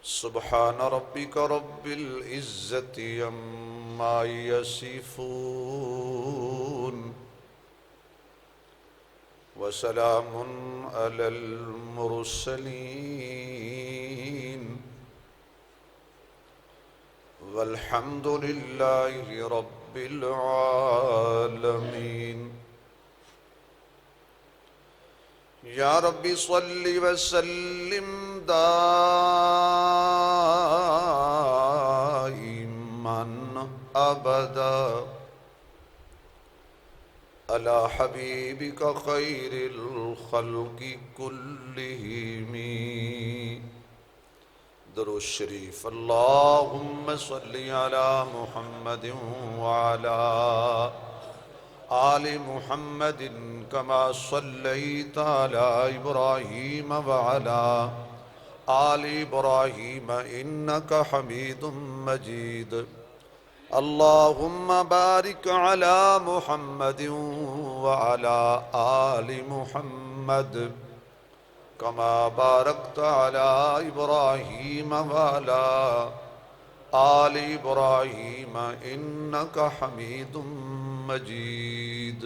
سبحان ربك رب العزة عما يصفون وسلام على المرسلين والحمد لله رب العالمين یا ربی صلی وسلم دائما ابدا علی حبیبک خیر الخلق کلہم درود شریف اللہم صلی علی محمد وعلی آل محمد كما صليت على إبراهيم وعلى آل إبراهيم إنك حميد مجيد اللهم بارك على محمد وعلى آل محمد كما باركت على إبراهيم وعلى آل إبراهيم إنك حميد مجيد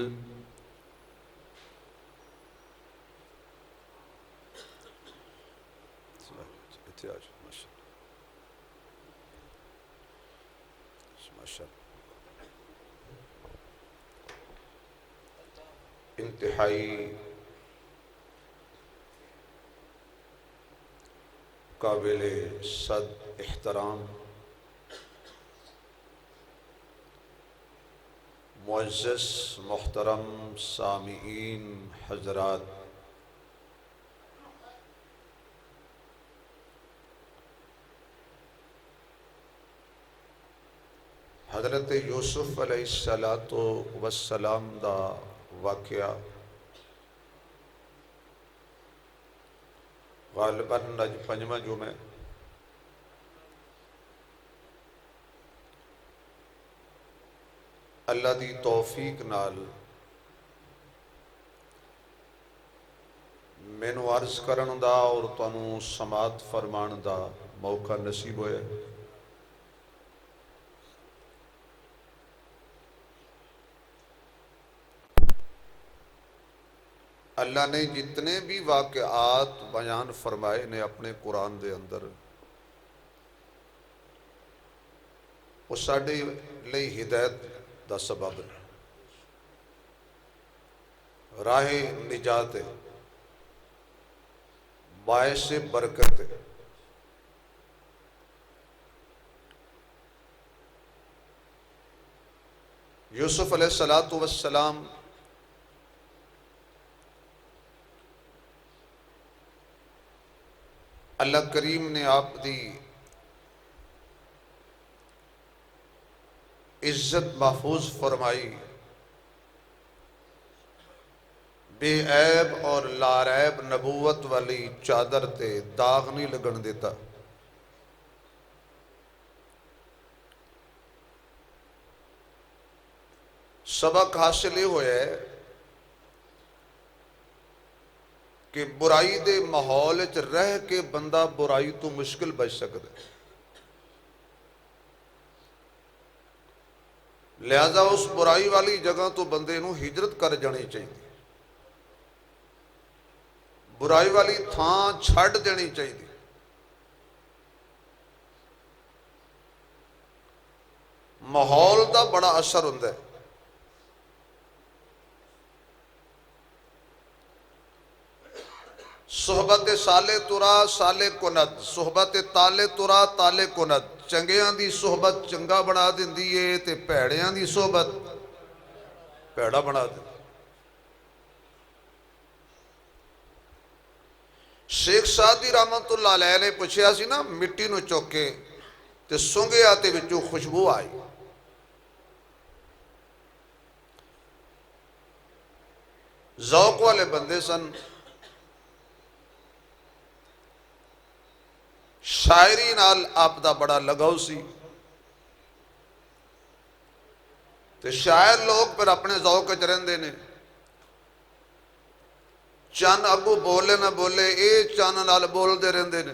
انتہائی قابل صد احترام معزز محترم سامعین حضرات، حضرت یوسف علیہ السلام دا واقعہ غالباً پنجواں جمعہ اللہ دی توفیق نال مینوں عرض کرن دا اور تانوں سماعت فرمان دا موقع نصیب ہویا۔ اللہ نے جتنے بھی واقعات بیان فرمائے نے اپنے قرآن دے اندر، وہ ساڈے لئی ہدایت دا سبب ہے، راہ نجات ہے، باعث برکت ہے۔ یوسف علیہ السلام اللہ کریم نے آپ دی عزت محفوظ فرمائی، بے عیب اور لاریب نبوت والی چادر تے داغ نہیں لگن دیتا۔ سبق حاصل یہ ہوا ہے کہ برائی دے ماحول وچ رہ کے بندہ برائی تو مشکل بچ سکتا ہے، لہذا اس برائی والی جگہ تو بندے نو ہجرت کر جانی چاہیے، برائی والی تھان چھڈ دینی چاہیے۔ ماحول دا بڑا اثر ہوندا ہے۔ صحبت سالے ترا سالے کند، صحبت تالے ترا تالے کند، چنگیاں دی صحبت چنگا بنا دیندی ہے تے پیڑیاں دی صحبت پیڑا بنا دیندی۔ شیخ سعدی رحمت اللہ علیہ نے پوچھیا سی نا، مٹی نو چوکے تے سونگیا تے وچوں خوشبو آئی۔ ذوق والے بندے سن، شاعری نال آپ دا بڑا لگاؤ سی، تے شاعر لوگ پھر اپنے ذوق وچ رہندے نے، چن اگو بولے نہ بولے اے چن نال بول دے رہندے نے،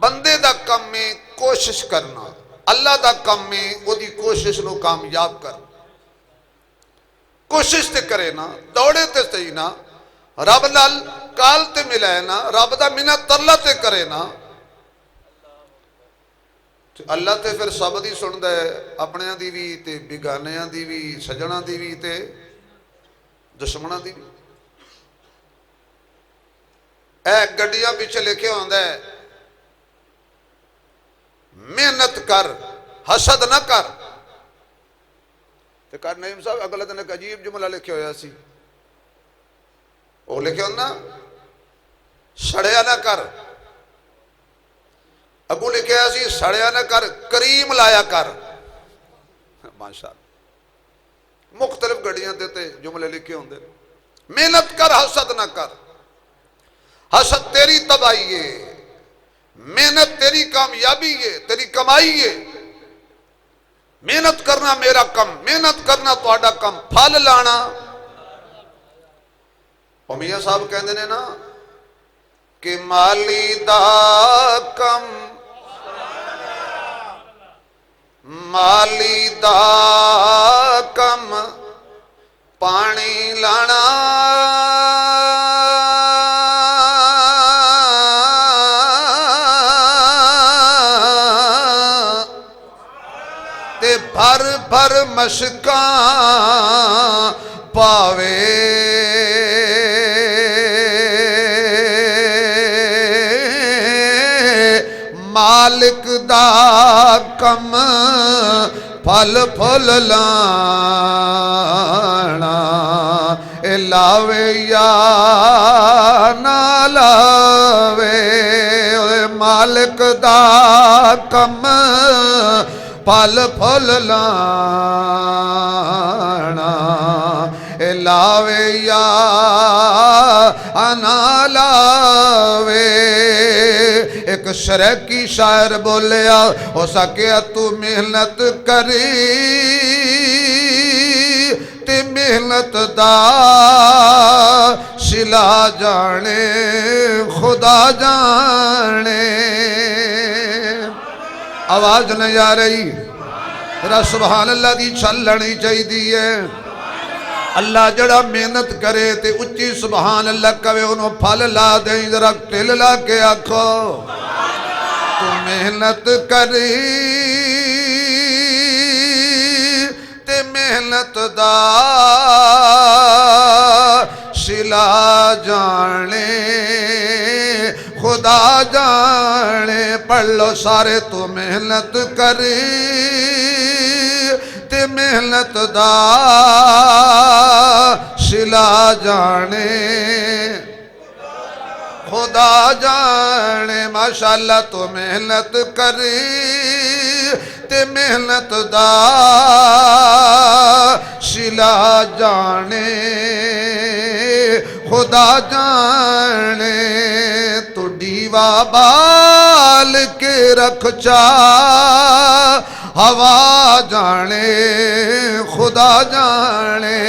بندے دا کم میں کوشش کرنا، اللہ دا کم میں وہ دی کوشش نو کامیاب کر، کوشش تے کرے نا، دوڑے تے صحیح نا، رب نال کال تے ملائے نا، رب دا منت ترلا تے کرے نا، اللہ تے پھر سب دی سن دے، اپنے دی بھی تے بیگانیاں دی بھی، سجنہ دی بھی تے دشمنہ دی بھی۔ اے گڈیاں پیچھے لکھے ہوندہ ہے محنت کر حسد نہ کر، تے کر نعیم صاحب اگلے دن ایک عجیب جملہ لکھے ہویا سی، وہ لکھے ہونا سڑیا نہ کر، اگو لکھے ہویا سی سڑیا نہ کر کریم لایا کر، ماشاءاللہ مختلف گڑیاں دیتے جملے لکھے ہوندے، محنت کر حسد نہ کر، حسد تیری تباہی ہے، محنت تیری کامیابی ہے، تیری کمائی ہے، محنت کرنا میرا کم، محنت کرنا تہاڈا کم، پھل لانا۔ اور میاں صاحب کہندے نے نا کہ مالی دا کم، مالی دا کم پانی لانا، تے بھر بھر مشکاں پاوے، مالک دا کم پھل پھل لانا، لاوے یا نہ لاوے، مالک دا کم پھل پھل لانا، لاوے یا نہ لاوے۔ ایک شرکی شاعر بولیا ہو سکیا تو محنت کری تے محنت دا شلا جانے خدا جانے۔ آواز نہیں آ رہی؟ ذرا سبحان اللہ دی چھل لڑنی چاہی دی ہے۔ اللہ جڑا محنت کرے تے اچھی سبحان اللہ کہے انہوں پھل لا دیں، ذرا ٹل لا کے آکھو تو محنت کری تے محنت دا شلا جانے خدا جانے۔ پڑھ لو سارے تو محنت کری تے محنت دا شلا جانے خدا جانے۔ ماشاءاللہ تو محنت کری تے محنت دا شلا جانے خدا جانے۔ تو ڈیوا بال کے رکھ چا ہوا جانے خدا جانے۔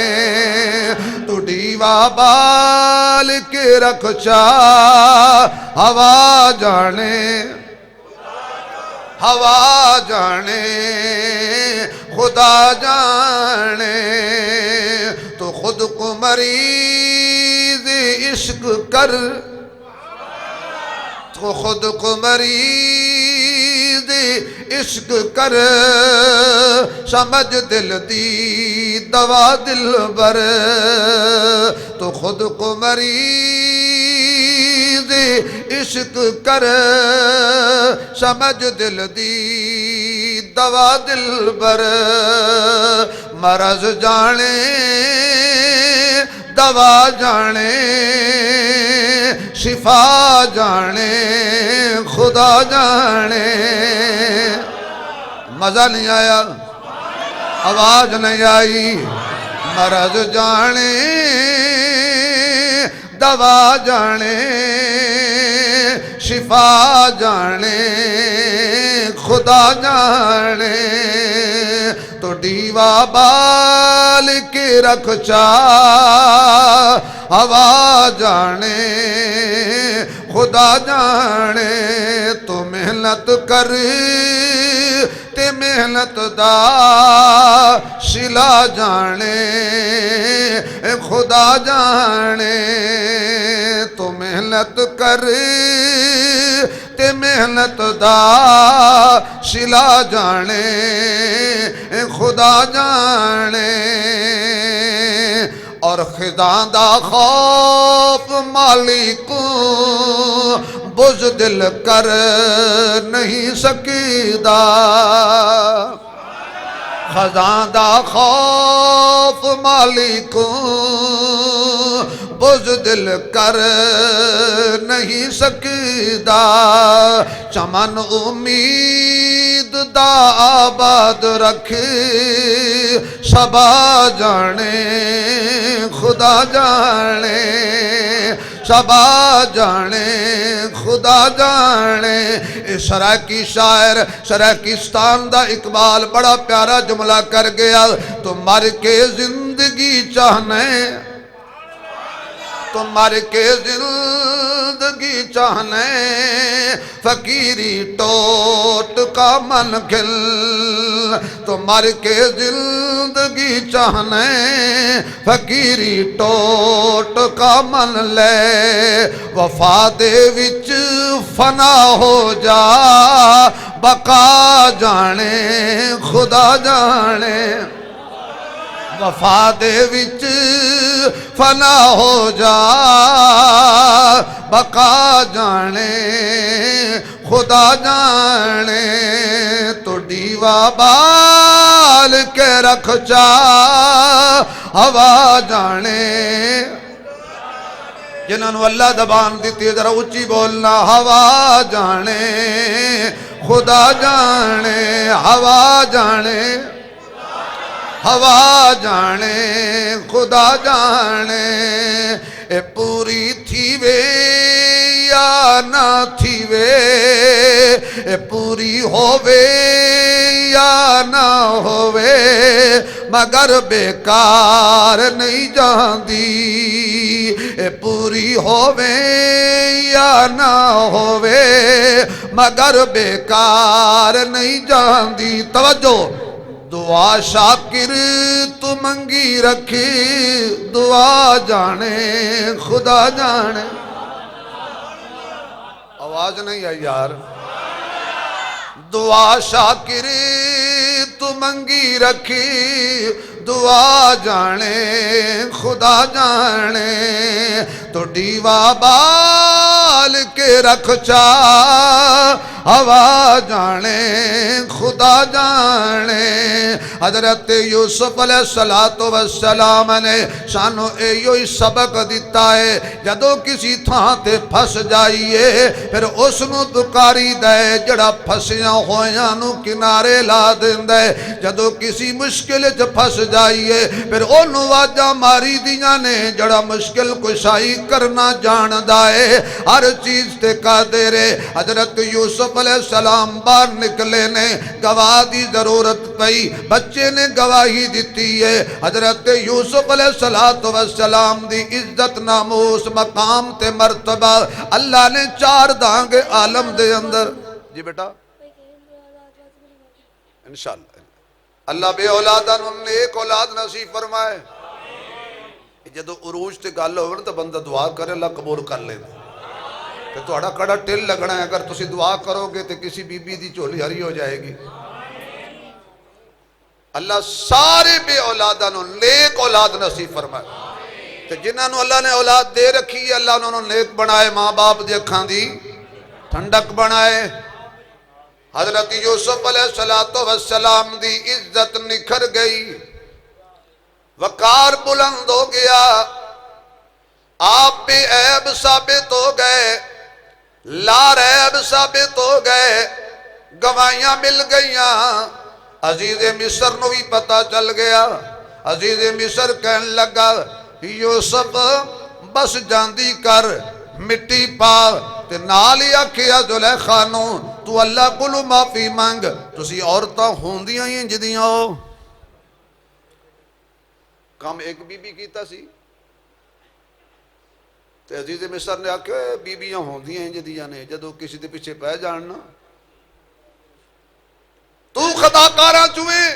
تو ڈیوا بال کے رکھ چا ہوا جانے ہوا جانے خدا جانے۔ تو خود کو مریض عشق کر، تو خود کو مریض عشق کر، سمجھ دل دی دوا دل بر۔ تو خود کو مریض عشق کر، سمجھ دل دی دوا دل بر۔ مرض جانے دوا جانے شفا جانے خدا جانے۔ مزہ نہیں آیا؟ آواز نہیں آئی؟ مرض جانے دوا جانے شفا جانے خدا جانے۔ تو ڈیوا بال کے رکھ چا ہوا جانے خدا جانے تو محنت کر تے محنت دا صلہ جانے خدا جانے تو محنت کر تے محنت دا صلہ جانے خدا جانے اور خدا دا خوف مالک بزدل کر نہیں سکیدا خدا دا خوف مالک بزدل کر نہیں سکیدا چمن امید دا آباد رکھ سبا جانے خدا جانے سبا جانے خدا جانے سرائکی شاعر سرائکستان دا اقبال بڑا پیارا جملہ کر گیا تو مر کے زندگی چاہنے تو مر کے زندگی چاہنے فقیری ٹوٹ کا من کھل تو مر کے زندگی چاہنے فقیری ٹوٹ کا من لے وفا دے وچ فنا ہو جا بقا جانے خدا جانے وفا دے وچ فنا ہو جا بقا جانے خدا جانے تو ڈیوا بال کے رکھ چا ہوا جانے جنہوں اللہ دبان دیتی ذرا اچھی بولنا ہوا جانے خدا جانے ہوا جانے ہوا جانے خدا جانے اے پوری تھی وے یا نہ تھی وے اے پوری ہووے یا نہ ہووے مگر بیکار نہیں جاندی اے پوری ہووے یا نہ ہووے مگر بیکار نہیں جاندی توجہ دعا شاکر تو منگی رکھی دعا جانے خدا جانے آواز نہیں آئی یار دعا شاکر تو منگی رکھی دعا جانے خدا جانے تو ڈیوا بال کے رکھ چا ہوا جانے خدا جانے حضرت یوسف علیہ السلام نے سانو ایو ہی سبق دیتا ہے جدو کسی تھان تے پھس جائیے پھر اس نو دکاری دے جڑا پھسیاں ہویاں نو کنارے لا دے جدو کسی مشکل چ پھس جائیے پھر انہوں واجہ ماری دیاں نے جڑا مشکل کشائی کرنا جان دائے ہر چیز تے کا دے رے حضرت یوسف علیہ السلام باہر نکلے نے گواہ دی ضرورت پئی بچے نے گواہی دیتی ہے حضرت یوسف علیہ السلام دی عزت ناموس مقام تے مرتبہ اللہ نے 4 دانگ عالم دے اندر جی بیٹا انشاءاللہ اللہ بے اولادہ نے ایک اولاد نصیب فرمائے جدو عروج تے گل ہوئے تو بندہ دعا کرے اللہ قبول کر لے تو تھوڑا کڑا ٹل لگنا ہے اگر تسی دعا کرو گے تو کسی بی بی دی چولی ہری ہو جائے گی اللہ سارے بے اولادہ نیک اولاد نصیب فرمائے تو جنہوں اللہ نے اولاد دے رکھی ہے اللہ انہوں نے نیک بنائے ماں باپ دے اکھاں دی ٹھنڈک بنائے حضرت یوسف علیہ السلام دی عزت نکھر گئی وقار بلند ہو گیا آپ بے عیب ثابت ہو گئے لا ریب ثابت ہو گئے گواہیاں مل گئیاں عزیز مصر نو بھی پتہ چل گیا عزیز مصر کہن لگا یوسف بس جاندی کر مٹی پا تے نالی آکھیا زلیخا نو تو اللہ کلو معافی مانگ تسی عورتاں ہوندیاں ہی جدیاں ہو کام ایک بی بی کیتا سی تے عزیز مصر نے آکھیا بیبیاں ہوندیاں جدیاں نے جدو کسی دے پیچھے پہ جاننا تو خطا کاراں چویں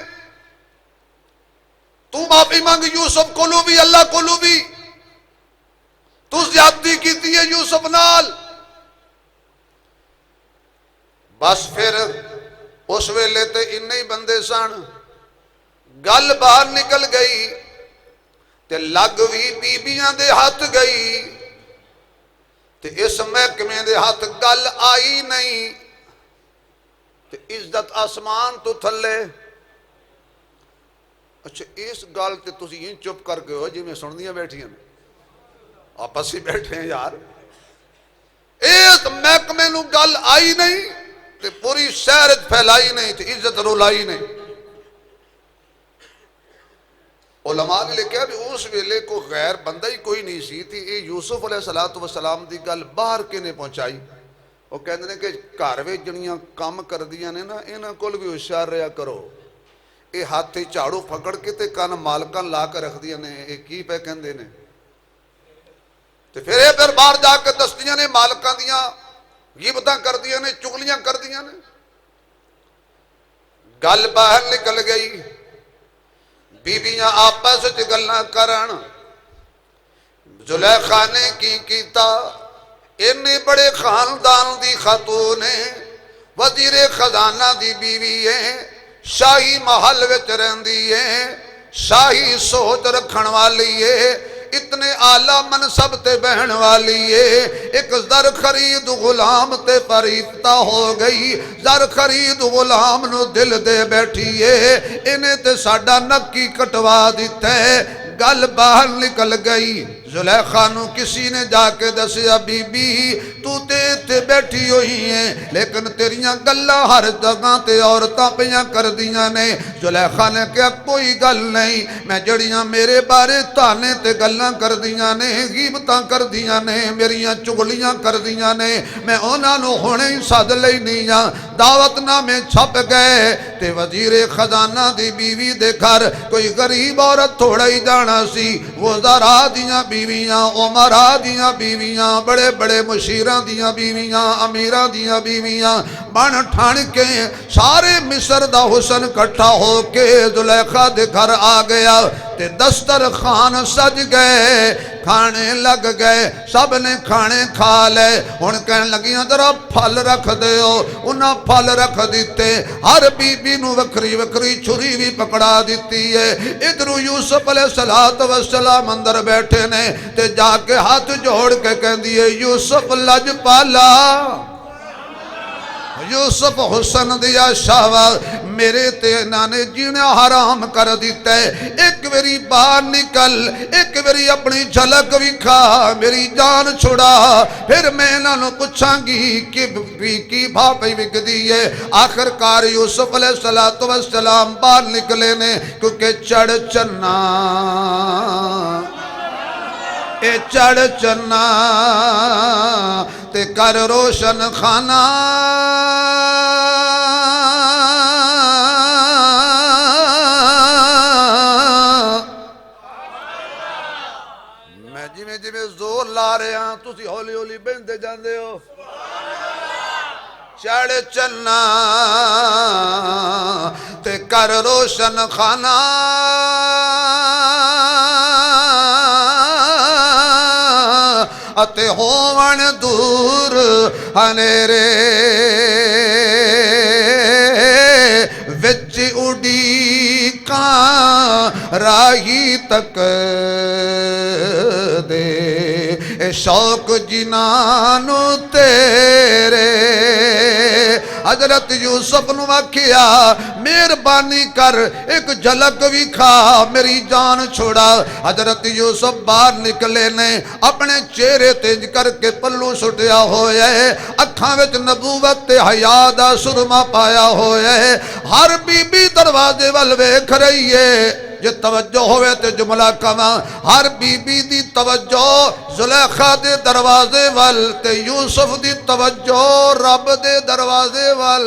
تو معافی مانگ یوسف کولو بھی اللہ کولو بھی تو زیادتی کیتی ہے یوسف نال بس پھر اس ویلے تے انہی بندے سن گل باہر نکل گئی تے لگ بھی بیبیاں دے ہاتھ گئی تے اس محکمے دے ہاتھ گل آئی نہیں تے عزت آسمان تو تھلے اچھا اس گل تے تسی یہ چپ کر کے ہو جی میں سن دیا بیٹھیاں آپس ہی بیٹھے ہیں یار اس محکمے نو گل آئی نہیں تے پوری شہرت پھیلائی نہیں تے عزت رولائی نہیں علماء نے لکھا بھی اس ویلے کو غیر بندہ ہی کوئی نہیں سی تھی اے یوسف علیہ السلام دی گل باہر کے نے پہنچائی وہ کہتے ہیں کہ گھر وچ جڑیاں کام کر دیاں نے نا انہاں کول بھی ہوشیار رہیا کرو اے ہاتھ جھاڑو پکڑ کے تے کن مالکاں لا کے رکھ دیاں نے اے کی پہ کہندے نے تے پھر اے پھر باہر جا کے دستیاں نے مالکاں دیاں غیبتاں کر دیاں نے چغلیاں کر دیاں نے گل باہر نکل گئی بیبیاں آپس وچ گلاں کرن زلیخا نے کی کیتا اتنے بڑے خاندان دی خاتون ہے وزیر خزانہ دی بیوی ہے شاہی محل وچ رہندی ہے شاہی سوچ رکھن والی ہے اتنے اعلیٰ منصب تے بہن والی ہے ایک زر خرید غلام تے فریفتہ ہو گئی زر خرید غلام نو دل دے بیٹھی ہے انہیں تے ساڈا نکی کٹوا دیتا ہے گل باہر نکل گئی زلیخا نو کسی نے جا کے دسیا بی بی تو تے بیٹھی ہوئی ہیں لیکن تیریاں گلاں ہر جگہ تے عورتاں پیاں کر دیاں نے زلیخا نے کہا کوئی گل نہیں میں جڑیاں میرے بارے تانے تے گلاں کر دیاں نے غیبتاں کر دیاں نے میریاں چغلیاں کر دیاں نے میں انہاں نو ہونے ہی سد لینی ہاں دعوت نامے چھپ گئے تے وزیر خزانہ دی بیوی دے گھر کوئی غریب عورت تھوڑا ہی جانا سی وزراء دیاں بیویاں عمراء دیاں بیویاں بڑے بڑے مشیراں دیاں بیویاں امیراں دیاں بیویاں بن ٹھان کے سارے مصر دا حسن کٹھا ہو کے زلیخا دے گھر آ گیا تے دسترخوان سج گئے کھانے لگ گئے سب نے کھانے کھا لے ہن کہن لگیاں ذرا پھل رکھ دیو انہاں پھل رکھ دیتے ہر بی بی نو وکھری وکھری چھری بھی پکڑا دیتی ہے ادھر یوسف علیہ السلام اندر بیٹھے نے تے جا کے ہاتھ جوڑ کے کہندی ہے یوسف لج پالا یوسف حسن دیا شاوا میرے تے نانے جینا حرام کر دیتا ہے ایک ویری باہر نکل ایک ویری اپنی جھلک بھی کھا میری جان چھڑا پھر میں انہوں پوچھاں گی کی بھاپی وک دی ہے آخر کار یوسف علیہ السلام باہر نکلے نے کیونکہ چڑھ چنا اے چڑھ چنا تے کر روشن خانہ میں جی میں زور لا رہے ہیں تسی ہولی ہولی بہندے جاندے ہو چڑھ چنا تے کر روشن خانہ اتے ہوون دور ہنیرے وچ اڑی کان راہی تک دے اے شوق جنانو تیرے حضرت یوسف نو آکھیا مہربانی کر ایک جھلک بھی کھا میری جان چھوڑا حضرت یوسف باہر نکلے نے اپنے چہرے تیج کر کے پلو سٹیا ہویا ہے اکھاں وچ نبوت تے حیا دا سرما پایا ہویا ہے ہر بی بی دروازے ول ویکھ رہی ہے جے توجہ ہوئے تے جملہ کما ہر بی بی دی توجہ زلیخا دے دروازے وال تے یوسف دی توجہ رب دے دروازے وال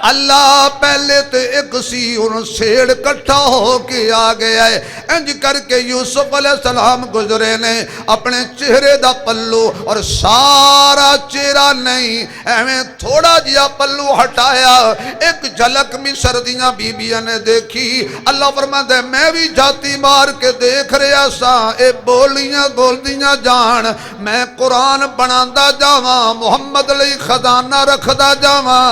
اللہ پہلے تے ایک سی ان سیڑ کٹھا ہو کے آ گیا ہے انج کر کے یوسف علیہ السلام گزرے نے اپنے چہرے دا پلو اور سارا چہرہ نہیں ایویں تھوڑا جیا پلو ہٹایا ایک جھلک مصر دیاں بیبیاں نے دیکھی اللہ فرماتا ہے میں بھی جاتی مار کے دیکھ رہا سا اے بولیاں بولدیاں جان میں قرآن بناندا جاواں محمد علی خزانہ رکھدا جاواں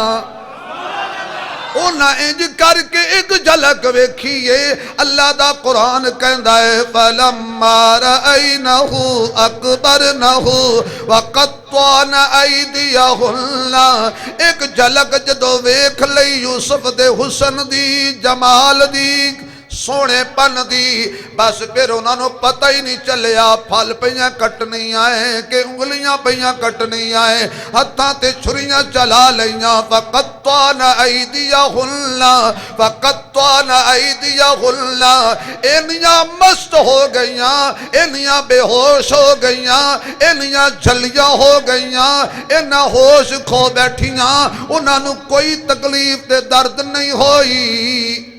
انہاں انج کر کے ایک جھلک ویکھیے اللہ دا قرآن کہندا ہے فَلَمَّا رَأَيْنَهُ أَكْبَرْنَهُ وَقَطَّعْنَ أَيْدِيَهُنَّ ایک جھلک جدو ویکھ لئی یوسف دے حسن دی جمال دی سونے پن دی بس پھر انہوں نے پتہ ہی نہیں چلیا پھل پیاں کٹ نہیں آئے کہ انگلیاں پیاں کٹ نہیں آئے ہتھاں تے چھریاں چلا لیاں فَقَطَّعْنَ أَيْدِيَهُنَّ فَقَطَّعْنَ أَيْدِيَهُنَّ انیاں مست ہو گئیاں انیاں بے ہوش ہو گئیاں انیاں جھلیاں ہو گئیاں انہاں ہوش کھو بیٹھیاں انہاں نو کوئی تکلیف تے درد نہیں ہوئی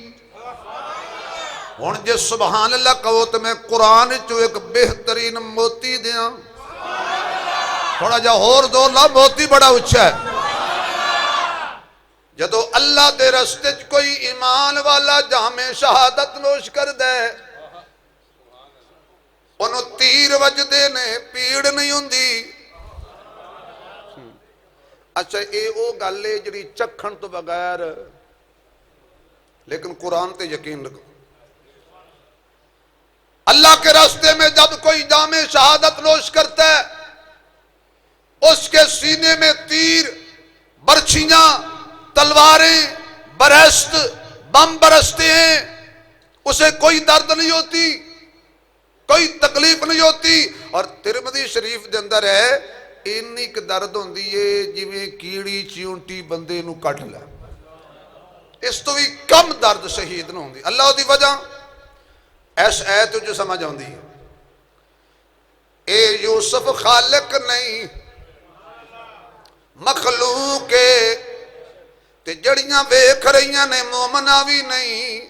ہن جے سبحان اللہ کہو تو میں قرآن چو ایک بہترین موتی دیاں تھوڑا جا اور زور لا موتی بڑا اچھا ہے جدو اللہ دے رستے کوئی ایمان والا جامع شہادت نوش کر دے انہوں تیر وجدے نے پیڑ نہیں ہوندی اچھا اے او گالے جڑی چکھن تو بغیر لیکن قرآن تے یقین رکھو اللہ کے راستے میں جب کوئی جامع شہادت نوش کرتا ہے اس کے سینے میں تیر برچھیاں تلواریں برست بم برستے ہیں اسے کوئی درد نہیں ہوتی کوئی تکلیف نہیں ہوتی اور ترمذی شریف دے اندر ہے انی کہ درد ہوندی ہے جویں کیڑی چیونٹی بندے نو کٹ لے اس تو بھی کم درد شہید نہ ہوندی اللہ دی وجہ ایس ایت جو سمجھ آندی ہے اے یوسف خالق نہیں مخلوق تے جڑیاں ویکھ رہیاں نے مومنہ بھی نہیں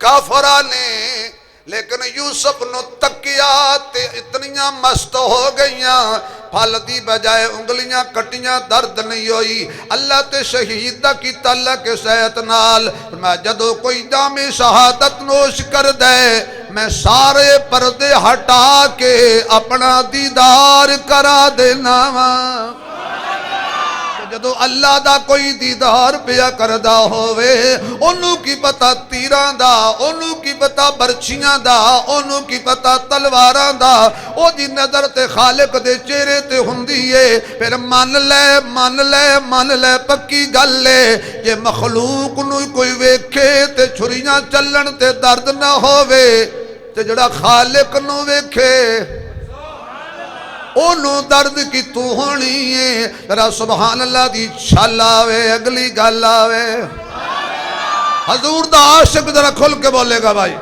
کافرہ نے لیکن یوسف نو تکیا تے اتنیاں مست ہو گئیاں پھل دی بجائے انگلیاں کٹیاں درد نہیں ہوئی اللہ تے شہید دا کی تعلق کے صحت نال میں جدو کوئی جامع شہادت نوش کر دے میں سارے پردے ہٹا کے اپنا دیدار کرا دینا جدو اللہ دا کوئی دیدار پیا کردہ ہوئے انہوں کی پتا تیران دا انہوں کی پتا برچیاں دا انہوں کی پتا تلواران دا او دی نظر تے خالق دے چہرے تے ہندیے پھر مان لے پکی گل لے یہ مخلوق نو کوئی ویکھے تے چھریاں چلن تے درد نہ ہوئے تے جڑا خالق نو ویکھے انہوں درد کی تو ہونی ہے ذرا سبحان اللہ دی چھل آوے اگلی گل آوے حضور دا عاشق ذرا کھل کے بولے گا بھائی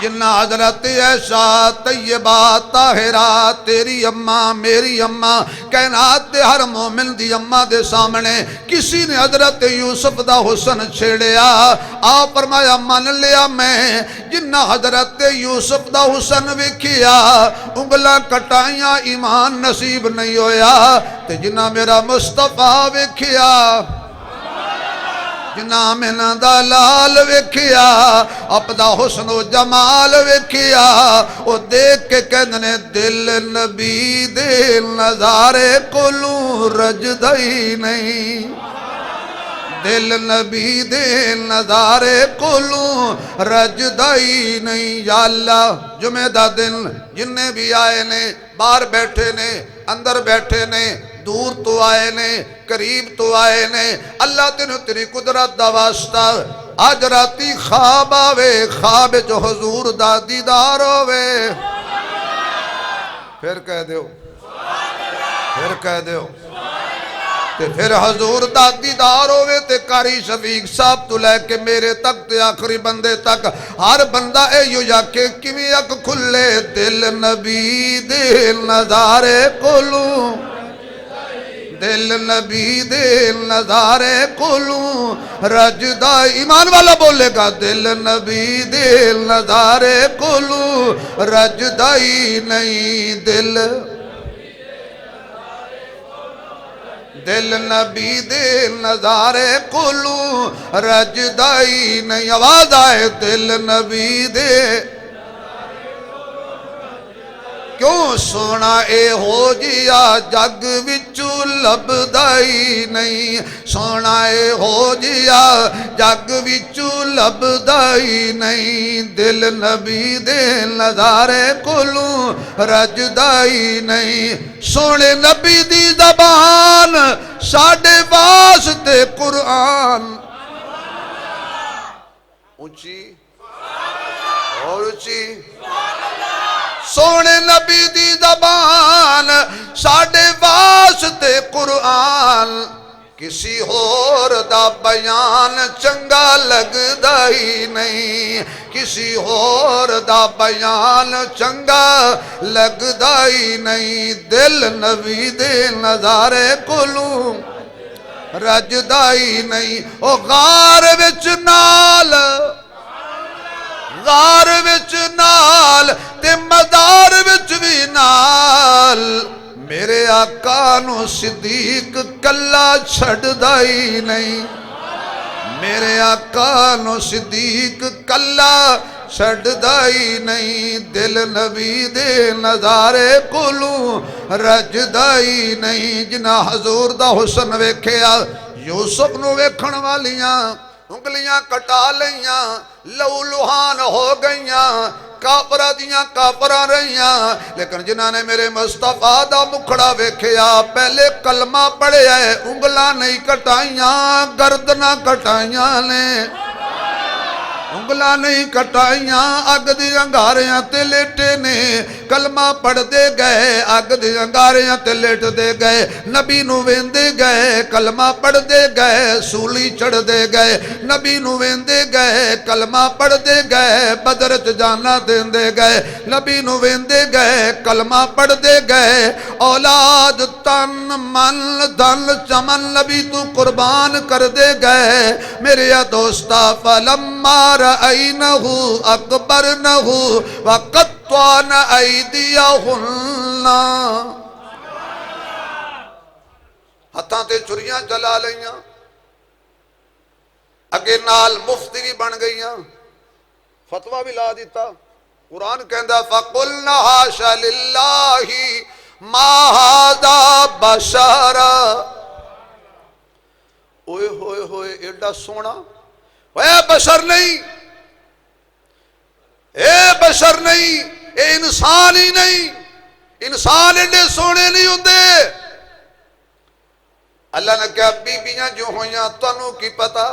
جنہ حضرت عائشہ طیبہ طاہرہ تیری اماں میری اماں کائنات دے ہر مومن دی اماں دے سامنے کسی نے حضرت یوسف دا حسن چھیڑیا آپ فرمایا مان لیا میں جنہ حضرت یوسف دا حسن وکھیا انگلا کٹائیاں ایمان نصیب نہیں ہویا تے جنہ میرا مصطفیٰ وکھیا جنا مینا دا لال ویکھیا اپدا حسن و جمال ویکھیا او دیکھ کے کہندنے دل نبی دے نظارے کولوں رجدائی نہیں دل نبی دے نظارے کولوں رجدائی نہیں یا اللہ جمعہ دا دن جننے بھی آئے نے باہر بیٹھے نے اندر بیٹھے نے دور تو آئے نے قریب تو آئے نے اللہ تینوں تیری قدرت دا واسطہ آج راتی خواب آوے خواب جو حضور دا دیدار ہووے پھر کہہ دیو تے پھر حضور دا دیدار ہووے تے قاری شفیق صاحب تو لے کے میرے تک تے آخری بندے تک ہر بندہ اے یو یا کہ کمی اک کھلے دل نبی دل نظارے کولوں دل نبی دے نظارے کولوں رجدا ایمان والا بولے گا دل نبی دے نظارے کولوں رجدا ہی نہیں دل نبی دے نظارے کولوں رجدا ہی نہیں آواز آئے دل نبی دے کیوں سونا اے ہو جیا جگ وچو لبدائی نہیں سونا اے ہو جیا جگ وچو لبدائی نہیں دل نبی دے نظارے کولوں رجدائی نہیں سونے نبی دی زبان ساڈے واسطے قرآن اونچی اور اونچی سونے نبی دی زبان ساڈے واسطے قرآن کسی ہور دا بیان چنگا لگدا ہی نہیں کسی ہور دا بیان چنگا لگدا ہی نہیں دل نبی دے نظارے کولوں رجدا ہی نہیں او غار وچ نال غار وچ نال تے مدار وچ بھی نال میرے آقا نو صدیق کلا چھڑدا ہی نہیں میرے آقا نو صدیق کلا چھڑدا ہی نہیں دل نبی دے نظارے کولوں رجدا ہی نہیں جنہ حضور دا حسن ویکھیا یوسف نو ویکھن والیاں انگلیاں کٹا لیاں لہو لہان ہو گئیاں کافرہ دیاں کافرہ رہیاں لیکن جنہاں نے میرے مصطفیٰ دا مکھڑا ویکھیا پہلے کلمہ پڑھے ہے انگلاں نہیں کٹائیاں گردنہ کٹائیاں نے انگلاں نہیں کٹائیاں اگ دی انگاریاں تے لیٹے نے کلمہ پڑھ دے گئے اگ دی انگاریاں تے لیٹ دے گئے نبی نو ویندے گئے کلمہ پڑھ دے گئے سولی چڑھ دے گئے نبی نو ویندے گئے کلمہ پڑھ دے گئے بدر چ جانا دین دے گئے نبی نو ویندے گئے کلمہ پڑھ دے گئے اولاد تن من دن چمن نبی تو قربان کر دے گئے میرے دوستا فلما رأينه أكبرنه وقطعن أيديهن ہتھاں تے چھریاں چلا لیاں اگے نال مفتی بھی بن گئیاں فتوہ بھی لا دیتا قرآن کہندا فَقُلْنَا حَاشَ لِلَّهِ مَا هَذَا بَشَرًا اوئے ہوئے ہوئے ایڈا سونا اے بشر نہیں اے بشر نہیں اے انسان ہی نہیں انسان ایڈے سونے نہیں ہوندے اللہ نے کہا بیبیاں جو ہویاں تانوں کی پتا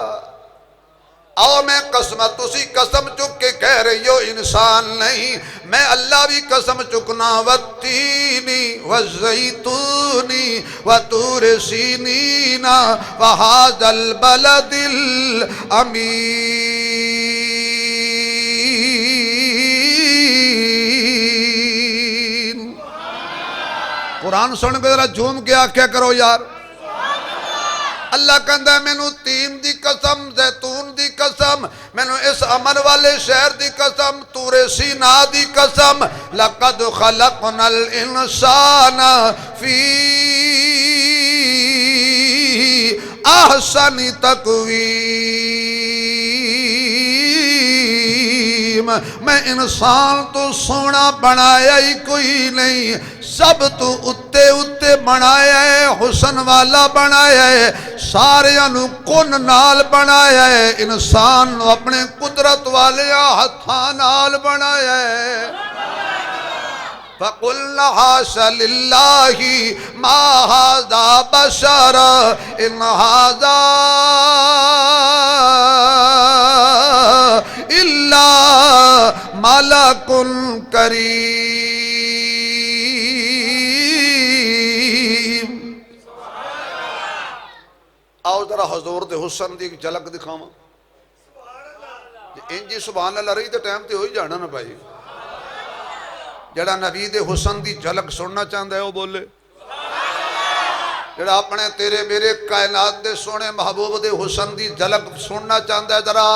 آؤ میں قسم تسی قسم چک کے کہہ رہی ہو انسان نہیں میں اللہ بھی قسم چکنا والتینی والزیتونی وطور سینین وہذا البلد الامین قرآن سن کے ذرا جھوم کے آکھیا کرو یار اللہ کہندا ہے مینوں تین دی قسم زیتون دی قسم مینوں اس امن والے شہر دی قسم طور سینا دی قسم لقد خلقنا الانسان فی احسن تقویم میں انسان تو سونا بنایا ہی کوئی نہیں سب تو اتے اتے بنایا ہے حسن والا بنایا ہے سارے انو کن نال بنایا ہے انسان اپنے قدرت والے ہتھاں نال بنایا ہے فَقُلْنَا حَاشَ لِلَّهِ مَا هَذَا بَشَرًا إِنْ هَذَا إِلَّا مَلَكٌ كَرِيمٌ آؤ ذرا حضور دے حسن دی جھلک دکھاواں انجی سبحان اللہ رہی تے ٹائم تے ہوئی جانا نا بھائی جڑا نبی دے حسن دی جھلک سننا چاہتا ہے وہ بولے جڑا اپنے تیرے میرے کائنات دے سونے محبوب دے حسن دی جھلک سننا چاہتا ہے ذرا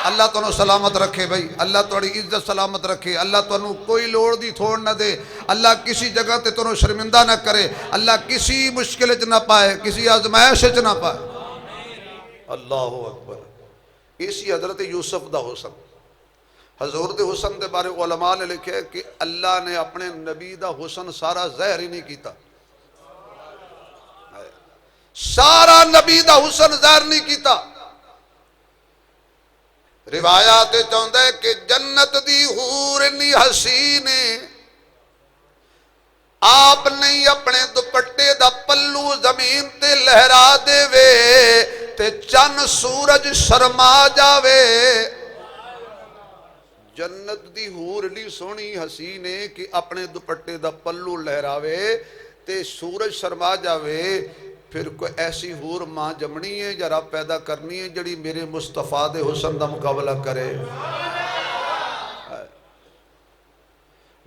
اللہ تنوں سلامت رکھے بھائی، اللہ تھوڑی عزت سلامت رکھے، اللہ تنوں کوئی لوڑ دی تھوڑ نہ دے، اللہ کسی جگہ تے تنوں شرمندہ نہ کرے، اللہ کسی مشکل چ نہ پائے، کسی آزمائش چ نہ پائے۔ اللہ اکبر۔ اسی حضرت یوسف دا حسن، حضور دے حسن دے بارے علماء نے لکھے کہ اللہ نے اپنے نبی دا حسن سارا ظاہر ہی نہیں کیتا، سارا نبی دا حسن ظاہر نہیں کیتا۔ روایات چاہتا ہے کہ جنت دی حور انی حسین آپ نہیں اپنے دوپٹے دا پلو زمین تے لہرا دے وے تے چن سورج شرما جاوے۔ جنت دی حور لی سونی حسین ہے کہ اپنے دوپٹے دا پلو لہراوے تے سورج شرما جاوے۔ پھر کوئی ایسی حور ماں جمنی ہے یا رب پیدا کرنی ہے جڑی میرے مصطفیٰ دے حسن دا مقابلہ کرے؟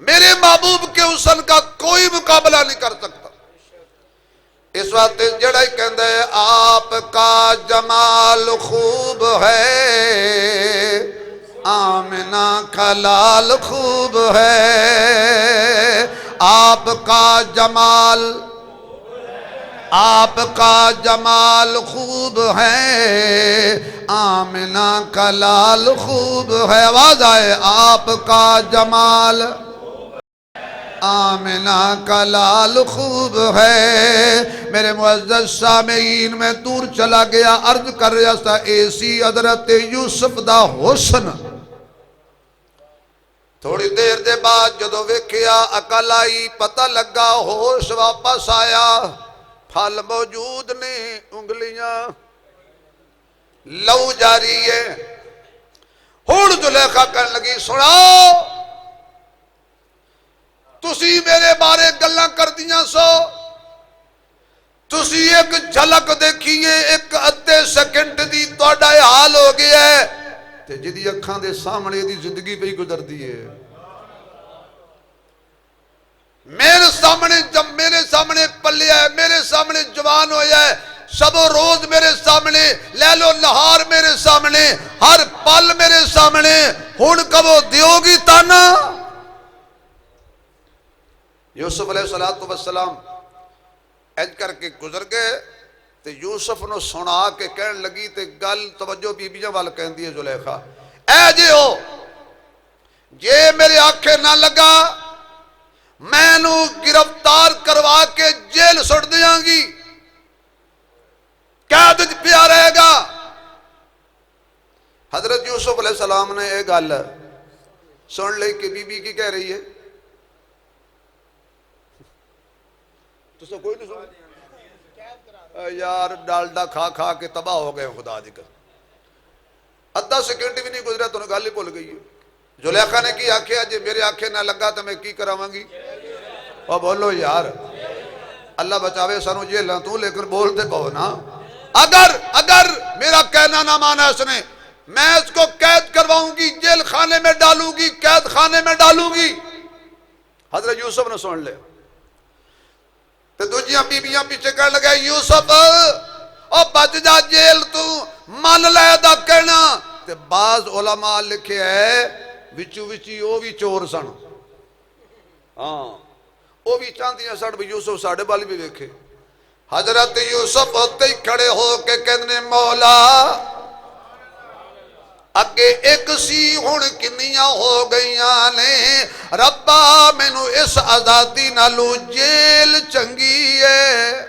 میرے محبوب کے حسن کا کوئی مقابلہ نہیں کر سکتا۔ اس وقت جڑا ہی کہندہ ہے آپ کا جمال خوب ہے، آمنہ کا لال خوب ہے، آپ کا جمال، آپ کا جمال خوب ہے، آمنہ کا لال خوب ہے۔ آواز آئے آپ کا جمال آمنہ کا لال خوب ہے۔ میرے معزز سامعین میں دور چلا گیا، عرض کر رہا تھا ایسی حضرت یوسف دا حسن۔ تھوڑی دیر دے بعد جدو ویکھیا عقل آئی، پتہ لگا، ہوش واپس آیا، پھل موجود نے، انگلیاں لو جاری ہے۔ ہن زلیخا کہنے لگی سناؤ تسی میرے بارے گلاں کر دیاں سو، تسی ایک جھلک دیکھیے ایک ادھے سیکنڈ دی تہاڈا حال ہو گیا ہے تے جدی اکھاں دے سامنے دی زندگی پہ گزر دی ہے۔ میرے سامنے پلیا ہے، میرے سامنے جوان ہویا ہے، شب و روز میرے سامنے، لیل و نہار میرے سامنے، ہر پل میرے سامنے، ہن کبو دیو گی تانا؟ یوسف علیہ السلام ایج کر کے گزر گئے تے یوسف نو سنا کے کہن لگی تے گل توجہ بی بیاں وال کہندی ہے زلیخا، اے جے ہو جے میرے آنکھیں نہ لگا میں نو گرفتار کروا کے جیل سٹ دیاں گی، قید وچ پیا رہے گا۔ حضرت یوسف علیہ السلام نے ایک گل سن لئی کہ بی بی کی کہہ رہی ہے، تو سو کوئی نہیں سن یار ڈالڈا کھا کھا کے تباہ ہو گئے خدا دی کر، ادھا سیکنڈ بھی نہیں گزرا تو گل ہی بھول گئی ہے۔ زلیخا نے کی آکھیا جے میرے آنکھیں نہ لگا تو میں کی کراواں گی؟ اور بولو یار اللہ بچاوے سانو جیلاں تو، لیکن بولتے پاؤ نا۔ اگر میرا کہنا نہ مانا اس نے، میں اس کو قید کرواؤں گی، جیل خانے میں ڈالوں گی، قید خانے میں ڈالوں گی۔ حضرت یوسف نے سن لے تے دوجیاں بیبیاں پیچھے کہنے لگے یوسف او بچ جا جیل تو، مان لے دا کہنا۔ تے بعض علماء لکھے ہے وچو وچی او بھی چور سن، ہاں او بھی چاندیاں سڑ بھی یوسف ساڑھے بالی بھی ویکھے۔ حضرت یوسف ہوتے ہی کھڑے ہو کے کہنے مولا اگے ایک سی ہن کنیاں ہو گئیاں نے، ربا مینوں اس آزادی نالو جیل چنگی ہے،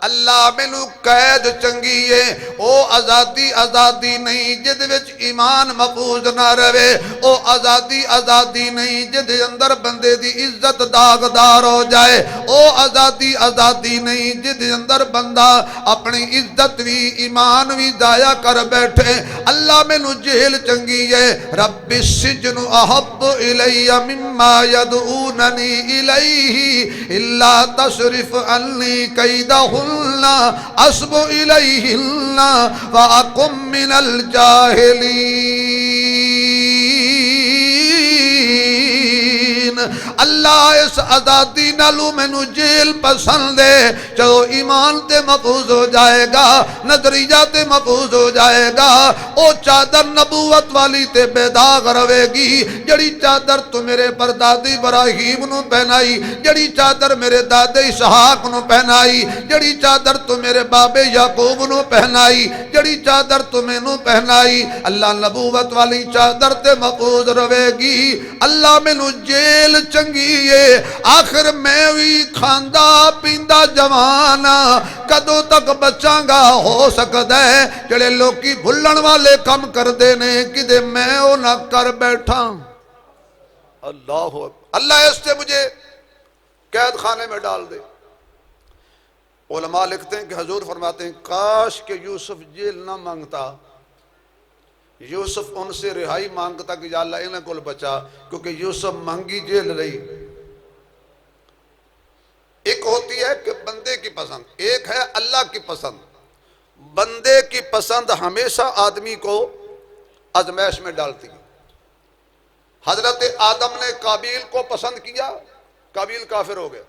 اللہ مینوں قید چنگی ہے۔ او آزادی نہیں جد وچ ایمان محفوظ نہ رہے، او آزادی نہیں جد اندر بندے دی عزت داغدار ہو جائے، او آزادی نہیں جد اندر بندہ اپنی عزت بھی ایمان بھی ضائع کر بیٹھے۔ اللہ مینوں جیل چنگی ہے، رب السجن احب الی مما یدعوننی الیہ الا تصرف عنی کیدہن اصب الیہن واکم من الجاہلین۔ اللہ اس آزادی نالو مینو جیل پسند ہے، چلو ایمان تے محفوظ ہو جائے گا، نظریہ تے محفوظ ہو جائے گا، او چادر نبوت والی تے بے داغ رہے گی، جڑی چادر تو میرے پردادی ابراہیم نو پہنائی، جڑی چادر میرے دادے اسحاق نو پہنائی، جڑی چادر تو میرے بابے یعقوب نو پہنائی، جڑی چادر تو مینوں پہنائی، اللہ نبوت والی چادر تے محفوظ رہے گی۔ اللہ مینوں جیل چنگی ہے، آخر میں بھی کھاندا پیندا جوان کدوں تک بچاں گا؟ ہو سکدا ہے جڑے لوکی بھلن والے کم کردے نے کدے میں او نہ کر بیٹھا۔ اللہ اس سے مجھے قید خانے میں ڈال دے۔ علماء لکھتے ہیں کہ حضور فرماتے ہیں کاش کہ یوسف جیل نہ مانگتا، یوسف ان سے رہائی مانگتا کہ یا اللہ انہیں کو بچا، کیونکہ یوسف مانگی جیل رہی۔ ایک ہوتی ہے کہ بندے کی پسند، ایک ہے اللہ کی پسند۔ بندے کی پسند ہمیشہ آدمی کو آزمائش میں ڈالتی ہے۔ حضرت آدم نے قابیل کو پسند کیا، قابیل کافر ہو گیا۔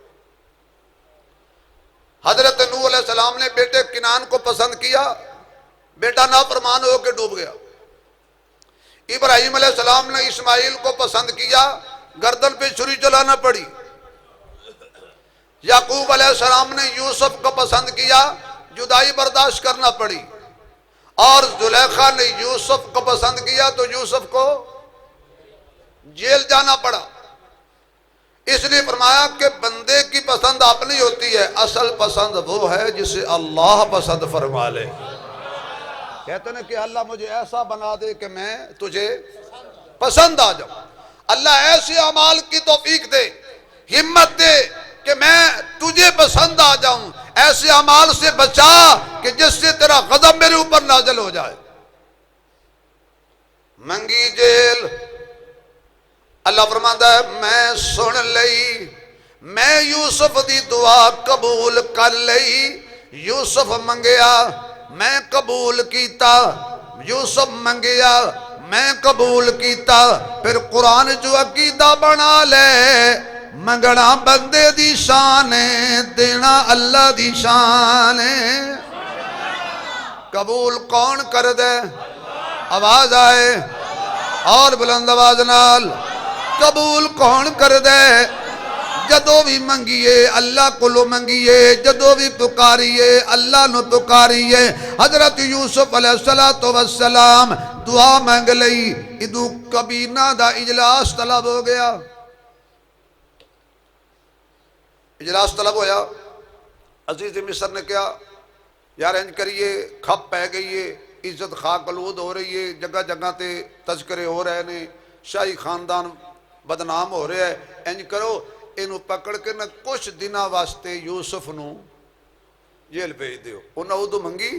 حضرت نوح علیہ السلام نے بیٹے کنان کو پسند کیا، بیٹا نافرمان ہو کے ڈوب گیا۔ ابراہیم علیہ السلام نے اسماعیل کو پسند کیا، گردن پہ چھری چلانا پڑی۔ یعقوب علیہ السلام نے یوسف کو پسند کیا، جدائی برداشت کرنا پڑی۔ اور زلیخا نے یوسف کو پسند کیا تو یوسف کو جیل جانا پڑا۔ اس لیے فرمایا کہ بندے کی پسند اپنی ہوتی ہے، اصل پسند وہ ہے جسے اللہ پسند فرما لے۔ کہتے ہیں کہ اللہ مجھے ایسا بنا دے کہ میں تجھے پسند آ جاؤں۔ اللہ ایسے اعمال کی توفیق دے، ہمت دے کہ میں تجھے پسند آ جاؤں، ایسے اعمال سے بچا کہ جس سے تیرا غضب میرے اوپر نازل ہو جائے۔ منگی جیل، اللہ فرماتا ہے میں سن لئی، میں یوسف دی دعا قبول کر لئی۔ یوسف منگیا میں قبول کیتا، یوسف منگیا میں قبول کیتا۔ پھر قرآن جو عقیدہ بنا لے، منگنا بندے دی شان ہے، دینا اللہ دی شان ہے۔ قبول کون کر دے؟ آواز آئے اور بلند آواز نال، قبول کون کر دے؟ جدو بھی منگیے اللہ کو لو منگیے، جدو بھی پکاریے اللہ نو پکاریے۔ حضرت یوسف علیہ السلام دعا مانگ لئی، ادو کبینہ دا اجلاس طلب ہو گیا۔ اجلاس طلب ہویا، عزیز مصر نے کیا یار انج کریے، کھپ پہ گئی ہے، عزت خاک آلود ہو رہی ہے، جگہ جگہ تے تذکرے ہو رہے نے، شاہی خاندان بدنام ہو رہا ہے، انج کرو انہوں پکڑ کے نہ کچھ دنہ واسطے یوسف نو جیل بھیج دیو۔ انہوں ادو منگی،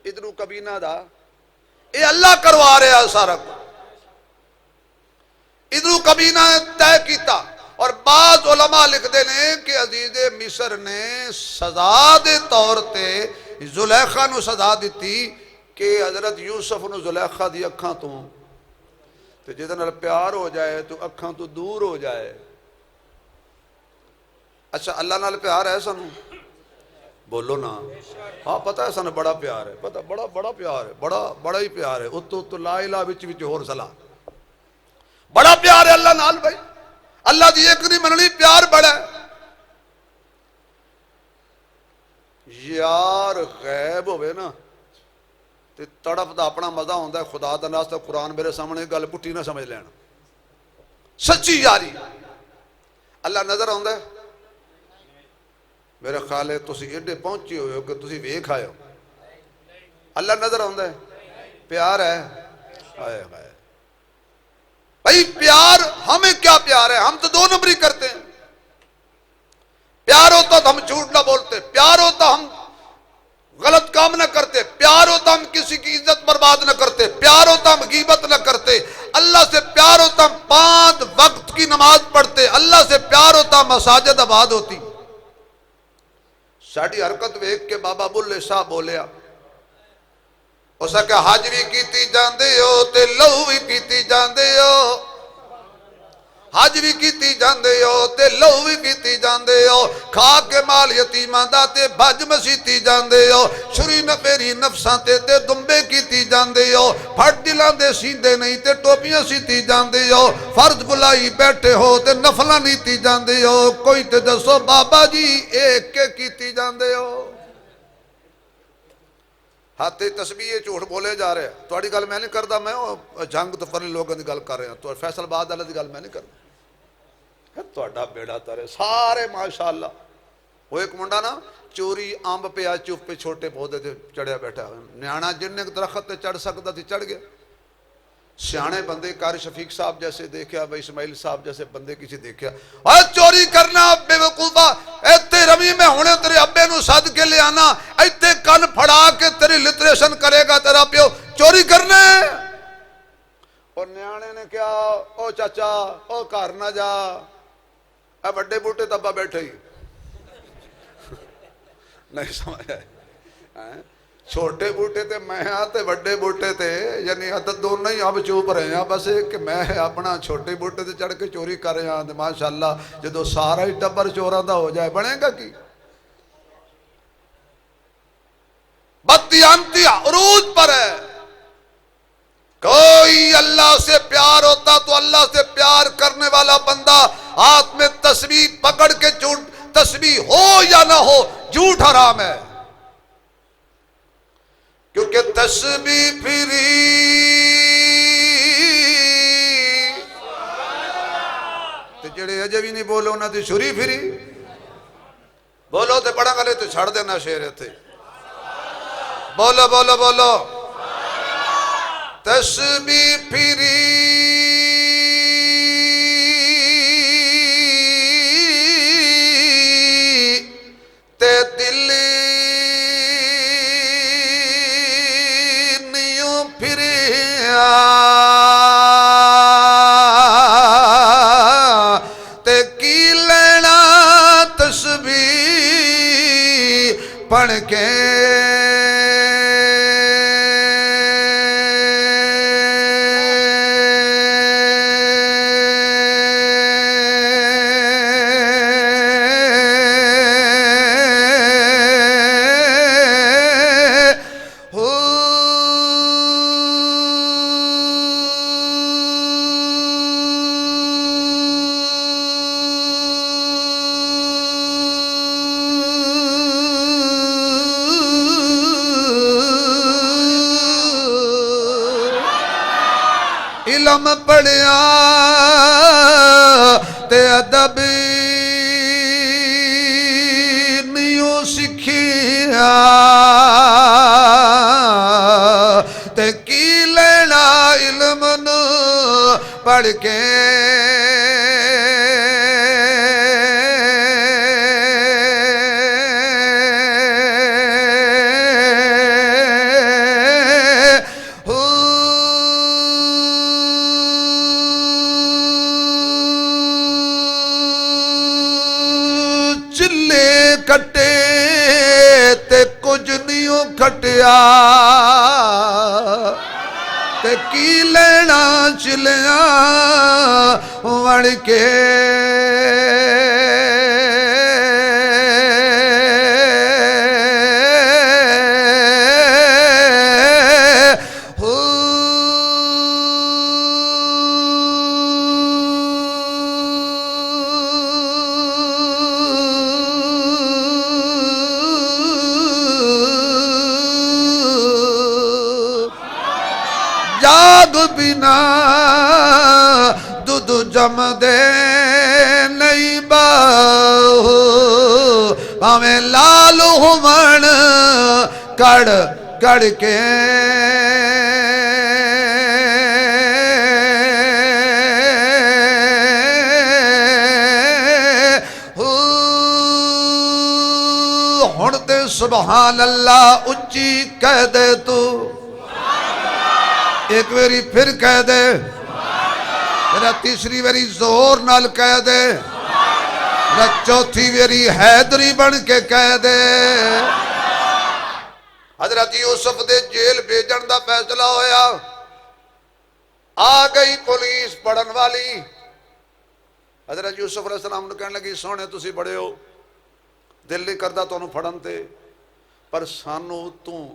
ادھروں کبینہ دا اے اللہ کروا رہا سارا کو، ادھروں کبینہ طے کیتا۔ اور بعض علماء لکھتے ہیں کہ عزیز مصر نے سزا دے طور تے زلیخا نو سزا دیتی کہ حضرت یوسف نو زلیخا دی اکھاں تو جدن پیار ہو جائے تو اکھاں تو دور ہو جائے۔ اچھا اللہ نال پیار ہے سانو؟ بولو نا، ہاں پتہ ہے سانو بڑا پیار ہے، پتہ بڑا پیار ہے، بڑا ہی پیار ہے، اتو لا الہ وچ ہور صلاح، بڑا پیار ہے اللہ نال بھائی، اللہ دی ایک نہیں مننی، پیار بڑا ہے۔ یار غیب ہوئے نا تے تڑپ دا اپنا مزہ ہوندہ ہے، خدا دا ناس تے قرآن میرے سامنے گل پٹی نہ سمجھ لینا، سچی یاری اللہ نظر ہوندہ ہے۔ میرے خیال ہے تسی ایڈے پہنچے ہوئے ہو کہ تسی ویکھ آئے ہو، اللہ نظر ہوندہ ہے، پیار ہے، آئے آئے بھائی پیار، ہمیں کیا پیار ہے؟ ہم تو دو نمبری کرتے ہیں۔ پیار ہوتا تو ہم جھوٹ نہ بولتے، پیار ہوتا ہم غلط کام نہ کرتے، پیار ہوتا ہم کسی کی عزت برباد نہ کرتے، پیار ہوتا ہم غیبت نہ کرتے، اللہ سے پیار ہوتا ہم 5 وقت کی نماز پڑھتے، اللہ سے پیار ہوتا مساجد آباد ہوتی۔ ساڑھی حرکت ویکھ کے بابا بلے شاہ بولیا، اسا کہ حج بھی کیتی جاندے ہو تے لہو بھی پیتی جاندے ہو، حج بھی کیتی جاندے ہو تے لو بھی پیتی جاندے ہو کھا کے مال یتیماں دا تے بھج مسیتی جاندے ہو چھری نفیری نفساں تے دمبے کیتی جاندے ہو پھٹ دلاں دے سیندے نہیں تے ٹوپیاں سیتی جاندے ہو فرض بلائی بیٹھے ہو تے نفلاں نیتی جاندے ہو کوئی تے دسو بابا جی ایک کے کیتی جاندے ہو ہاتھ تسبیح جھوٹ بولے جا رہے ہیں تھوڑی گل میں نہیں کردا میں جنگ تو فرلی لوگوں دی گل کر رہا تو فیصل آباد والے دی گل میں نہیں کردا تہاڈا بیڑا تارے سارے ماشاءاللہ وہ ایک منڈا نا چوری امب پیا چپ پہ چھوٹے پودے تے چڑھیا بیٹھا نیانا جن درخت تے چڑھ سکتا تھی چڑھ گیا سیانے بندے قاری شفیق صاحب جیسے دیکھا بھائی اسماعیل صاحب جیسے بندے کسی دیکھا اور چوری کرنا بے وقوفا ایتے روی میں ہونے تیرے ابے نو سد کے لے آنا ایتے کن پھڑا کے تیری لٹریشن کرے گا تیرا پیو چوری کرنے اور نیانے نے کیا او چاچا او گھر نہ جا اے بڑے بوٹے تبا بیٹھے ہی نہیں سمجھ آئے چھوٹے بوٹے تے میں ہاں تے بڑے بوٹے تے یعنی عدد دونوں ہی اب چوپ رہے ہیں بس کہ میں اپنا چھوٹے بوٹے تے چڑھ کے چوری کر رہے ہیں ماشاءاللہ جدو سارا ہی ٹبر چوراں دا ہو جائے بنے گا کی بددیانتی عروج پر ہے کوئی اللہ سے پیار ہوتا تو اللہ سے پیار کرنے والا بندہ ہاتھ میں تسبیح پکڑ کے جھوٹ تسبیح ہو یا نہ ہو جھوٹ حرام ہے کیونکہ تسبیح پھری تے جڑے اجے بھی نہیں بولو نہ تے چھری پھری بولو تے بڑا گلے تے چھڑ دینا شیر تھے بولو بولو بولو تسبیح پھری تے دل نیوں پھریا تے کی لینا تسبیح پڑھ کے علم پڑھیا تے ادب نیوں سکھیا تے کی لینا علم نو پڑھ کے کٹے تے کچھ نیوں کھٹیا تے کی لینا چلیاں وڑ کے جاگ بنا دودھ جم دے نہیں باہو پاویں لال ہون کڑ کڑ کے ہن تے سبحان اللہ اچھی کہہ دے تو ایک ویری پھر کہہ دے میرا تیسری ویری زور نال کہہ دے میرا چوتھی ویری حیدری بن کے کہہ دے حضرت یوسف دے جیل بھیجن دا فیصلہ ہویا آ گئی پولیس پڑھن والی حضرت یوسف علیہ السلام نے کہنے لگی سونے تسی بڑے ہو دل نہیں کردا تانوں پھڑن تے پر سانو اتوں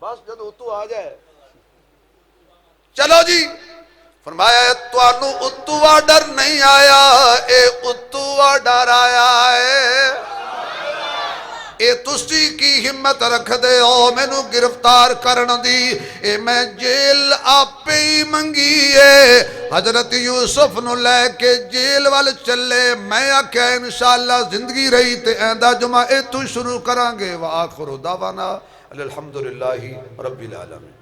بس جب اتو آ جائے چلو جی فرمایا تانوں اتوا ڈر نہیں آیا اے اتوا ڈر آیا ہے اے تسی کی ہمت رکھ دے ہو مینوں گرفتار کرن دی اے میں جیل آپے ہی منگی ہے حضرت یوسف نو لے کے جیل وال چلے میں آکھیا انشاءاللہ زندگی رہی تے آئندہ جمعہ اے تو شروع کرانگے وآخر دعوانا الحمدللہ رب العالمین